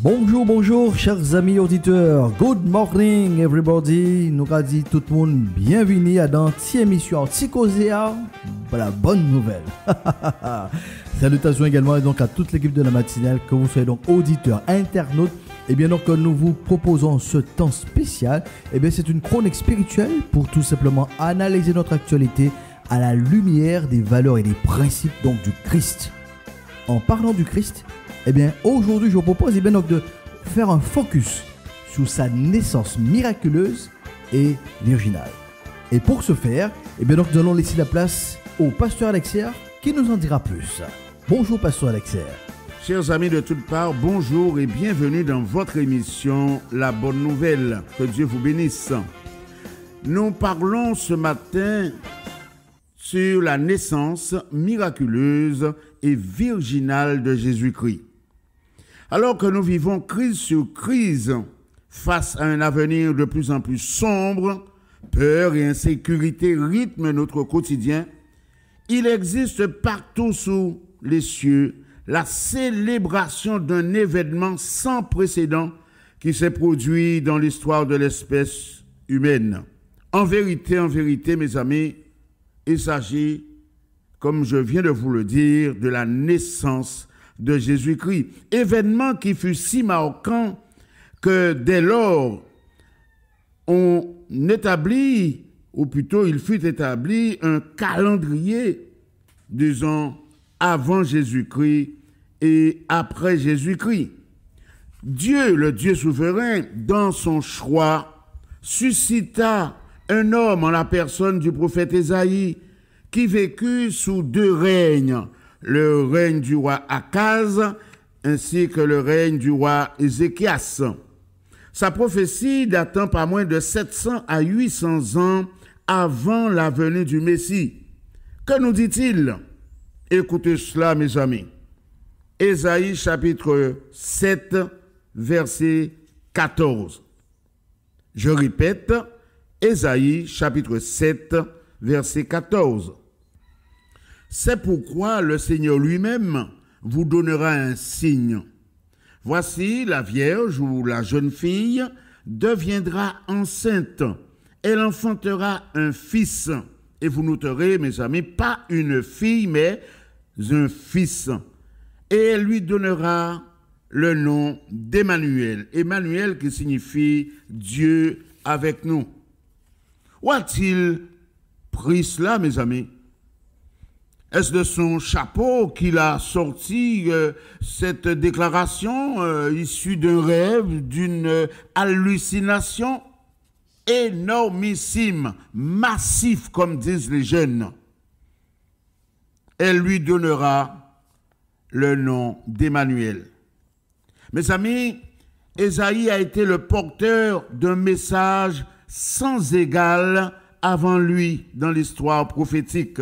Bonjour, bonjour, chers amis auditeurs. Good morning, everybody. Nous avons dit tout le monde bienvenue à dans cette émission Ticozea, la bonne nouvelle. Salutations également donc à toute l'équipe de la matinale, que vous soyez donc auditeurs, internautes. Et bien donc nous vous proposons ce temps spécial. Et bien c'est une chronique spirituelle pour tout simplement analyser notre actualité à la lumière des valeurs et des principes donc du Christ. En parlant du Christ, eh bien, aujourd'hui, je vous propose donc de faire un focus sur sa naissance miraculeuse et virginale. Et pour ce faire, eh bien, donc, nous allons laisser la place au pasteur Alexer qui nous en dira plus. Bonjour, pasteur Alexer. Chers amis de toutes parts, bonjour et bienvenue dans votre émission La Bonne Nouvelle. Que Dieu vous bénisse. Nous parlons ce matin sur la naissance miraculeuse et virginale de Jésus-Christ. Alors que nous vivons crise sur crise, face à un avenir de plus en plus sombre, peur et insécurité rythment notre quotidien, il existe partout sous les cieux la célébration d'un événement sans précédent qui s'est produit dans l'histoire de l'espèce humaine. En vérité, mes amis, il s'agit, comme je viens de vous le dire, de la naissance de Jésus-Christ. Événement qui fut si marquant que dès lors, on établit, ou plutôt il fut établi, un calendrier, disons, avant Jésus-Christ et après Jésus-Christ. Dieu, le Dieu souverain, dans son choix, suscita un homme en la personne du prophète Ésaïe qui vécut sous deux règnes, le règne du roi Akaz ainsi que le règne du roi Ézéchias. Sa prophétie datant pas moins de 700 à 800 ans avant la venue du Messie. Que nous dit-il? Écoutez cela, mes amis. Ésaïe chapitre 7, verset 14. Je répète, Ésaïe chapitre 7, verset 14. C'est pourquoi le Seigneur lui-même vous donnera un signe. Voici la vierge ou la jeune fille deviendra enceinte. Elle enfantera un fils. Et vous noterez, mes amis, pas une fille, mais un fils. Et elle lui donnera le nom d'Emmanuel. Emmanuel qui signifie Dieu avec nous. Où a-t-il pris cela, mes amis? Est-ce de son chapeau qu'il a sorti cette déclaration issue d'un rêve, d'une hallucination énormissime, massif, comme disent les jeunes? Elle lui donnera le nom d'Emmanuel. Mes amis, Ésaïe a été le porteur d'un message sans égal avant lui dans l'histoire prophétique.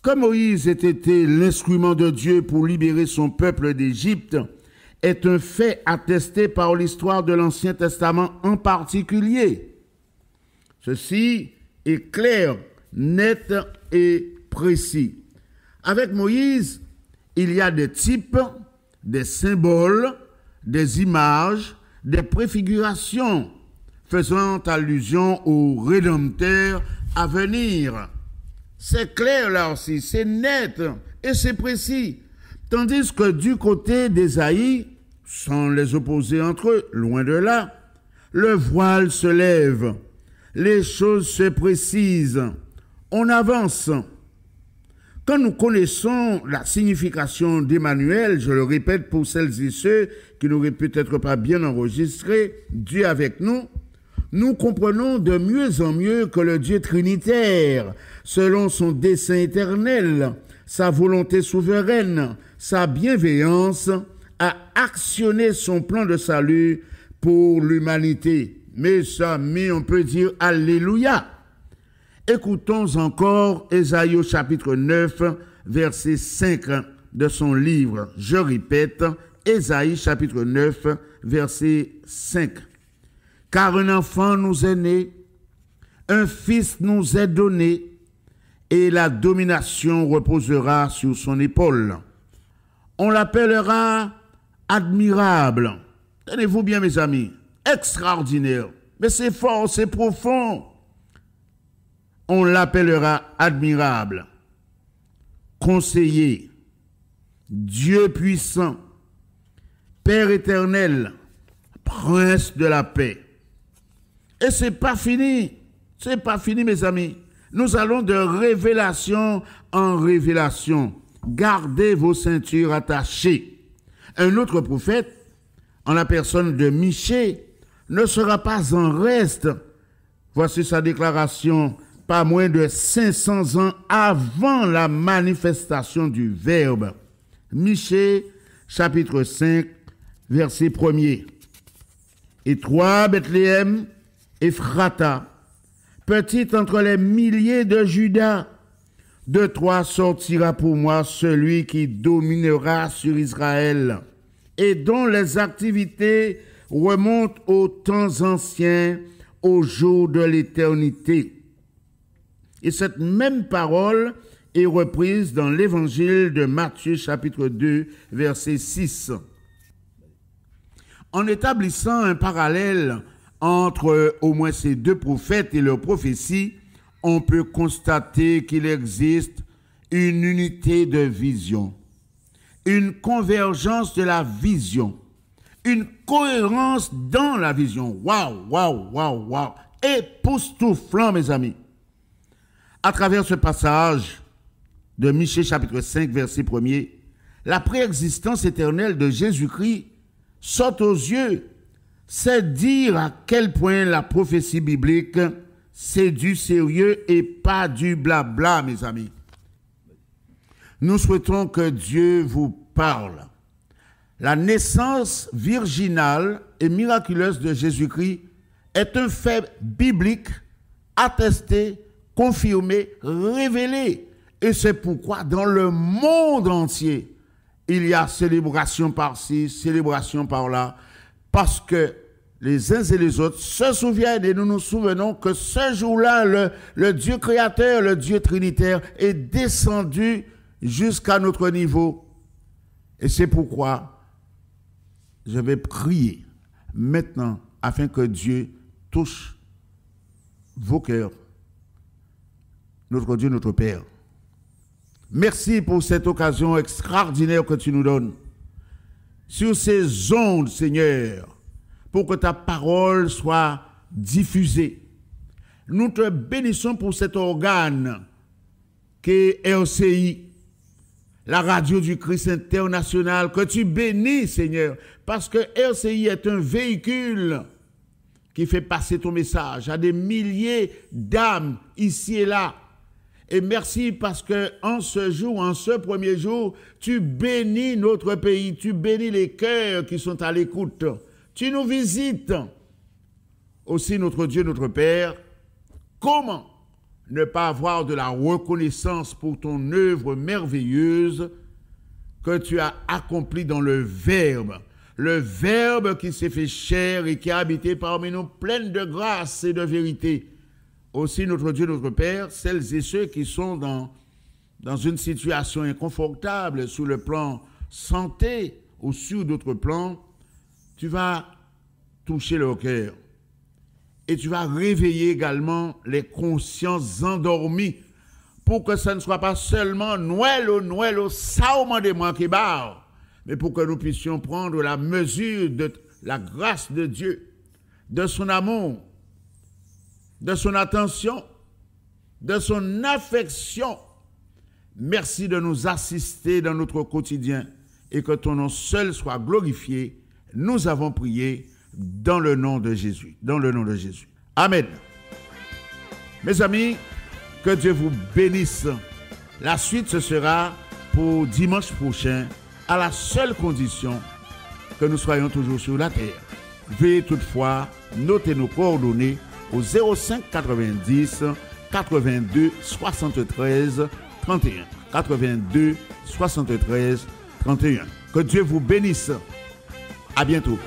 Comme Moïse ait été l'instrument de Dieu pour libérer son peuple d'Égypte, est un fait attesté par l'histoire de l'Ancien Testament en particulier. Ceci est clair, net et précis. Avec Moïse, il y a des types, des symboles, des images, des préfigurations faisant allusion au Rédempteur à venir. C'est clair là aussi, c'est net et c'est précis. Tandis que du côté d'Ésaïe, sans les opposer entre eux, loin de là, le voile se lève, les choses se précisent, on avance. Quand nous connaissons la signification d'Emmanuel, je le répète pour celles et ceux qui n'auraient peut-être pas bien enregistré, Dieu avec nous, nous comprenons de mieux en mieux que le Dieu trinitaire, selon son dessein éternel, sa volonté souveraine, sa bienveillance, a actionné son plan de salut pour l'humanité. Mes amis, on peut dire Alléluia. Écoutons encore Ésaïe au chapitre 9, verset 5 de son livre. Je répète, Ésaïe chapitre 9, verset 5. « Car un enfant nous est né, un fils nous est donné, et la domination reposera sur son épaule. On l'appellera admirable. Tenez-vous bien, mes amis, extraordinaire. Mais c'est fort, c'est profond. On l'appellera admirable, conseiller, Dieu puissant, Père éternel, Prince de la paix. Et c'est pas fini, mes amis. Nous allons de révélation en révélation. Gardez vos ceintures attachées. Un autre prophète, en la personne de Michée, ne sera pas en reste. Voici sa déclaration, pas moins de 500 ans avant la manifestation du Verbe. Michée, chapitre 5, verset 1er. Et toi, Bethléem, Ephrata, petite entre les milliers de Juda, de toi sortira pour moi celui qui dominera sur Israël et dont les activités remontent aux temps anciens, au jour de l'éternité. Et cette même parole est reprise dans l'évangile de Matthieu chapitre 2, verset 6. En établissant un parallèle entre au moins ces deux prophètes et leurs prophéties, on peut constater qu'il existe une unité de vision, une convergence de la vision, une cohérence dans la vision. Waouh, waouh, waouh, waouh. Époustouflant, mes amis. À travers ce passage de Michée chapitre 5, verset 1er, la préexistence éternelle de Jésus-Christ saute aux yeux. C'est dire à quel point la prophétie biblique, c'est du sérieux et pas du blabla, mes amis. Nous souhaitons que Dieu vous parle. La naissance virginale et miraculeuse de Jésus-Christ est un fait biblique, attesté, confirmé, révélé. Et c'est pourquoi dans le monde entier, il y a célébration par-ci, célébration par-là, parce que les uns et les autres se souviennent et nous nous souvenons que ce jour-là, le Dieu créateur, le Dieu trinitaire est descendu jusqu'à notre niveau. Et c'est pourquoi je vais prier maintenant afin que Dieu touche vos cœurs. Notre Dieu, notre Père. Merci pour cette occasion extraordinaire que tu nous donnes. Sur ces ondes, Seigneur, pour que ta parole soit diffusée. Nous te bénissons pour cet organe qu'est RCI, la radio du Christ international, que tu bénis, Seigneur, parce que RCI est un véhicule qui fait passer ton message à des milliers d'âmes ici et là. Et merci parce que en ce jour, en ce premier jour, tu bénis notre pays, tu bénis les cœurs qui sont à l'écoute. Tu nous visites. Aussi, notre Dieu, notre Père, comment ne pas avoir de la reconnaissance pour ton œuvre merveilleuse que tu as accomplie dans le Verbe qui s'est fait chair et qui a habité parmi nous plein de grâce et de vérité. Aussi, notre Dieu, notre Père, celles et ceux qui sont dans une situation inconfortable sur le plan santé ou sur d'autres plans, tu vas toucher leur cœur. Et tu vas réveiller également les consciences endormies pour que ce ne soit pas seulement Noël, ça au moins des mois qui barrent, mais pour que nous puissions prendre la mesure de la grâce de Dieu, de son amour, de son attention, de son affection. Merci de nous assister dans notre quotidien et que ton nom seul soit glorifié. Nous avons prié dans le nom de Jésus. Dans le nom de Jésus. Amen. Mes amis, que Dieu vous bénisse. La suite, ce sera pour dimanche prochain, à la seule condition que nous soyons toujours sur la terre. Veuillez toutefois noter nos coordonnées au 05 90 82 73 31. 82 73 31. Que Dieu vous bénisse. À bientôt.